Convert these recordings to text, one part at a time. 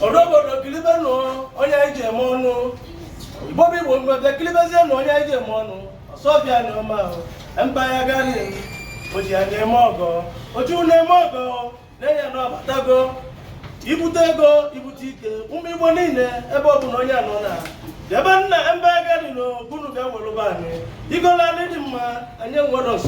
odobodo kilibeno onya ije monu bobi bo mbe kilibeze no onya ije monu sofia no ma empire gari oji anye mogo oju ne mogo neya no batago ibutego ibutike umigbo niile ebe obu no onya no na deba nna empire gari no bunu ga welu bani igola ni di mma anye nwodo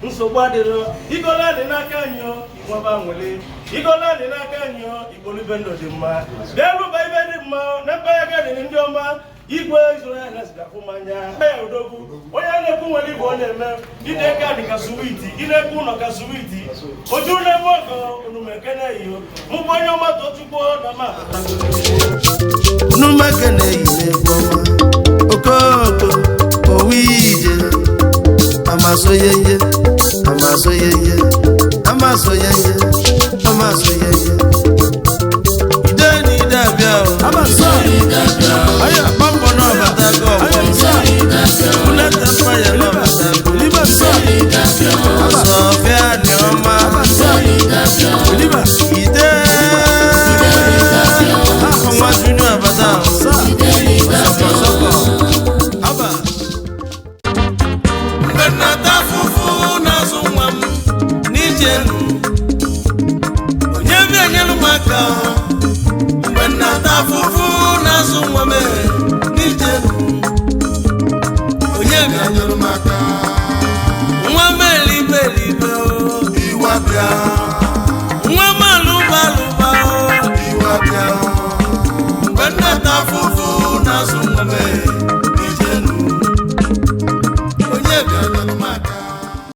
nsogbu adiro igola ni n'aka anyo igbo ba nwele igola ni n'aka anyo igbo libe ndo di mma delu ba ibe di mma na empire gari ndi ọma igwe Israel na kumanya ya udogu oya na-ekwu nwere igbo na-eme ide ka dị ka suwiti ide ku no ka suwiti oju na mogo unu mekene iyo mu bonyo mato chukwu na ma unu mekene ile goma okoko owije amasoyeye amasoyeye amasoyeye amasoyeye ideni dabia amasoyeye aya bambo no batago una tampaya no batago liba sofia nyoma liba ide akoma junior batago soko aba benata fufu na zumwam nijelu onyebe anyelu maka benata fufu na zumwam nijelu onyebe anyelu maka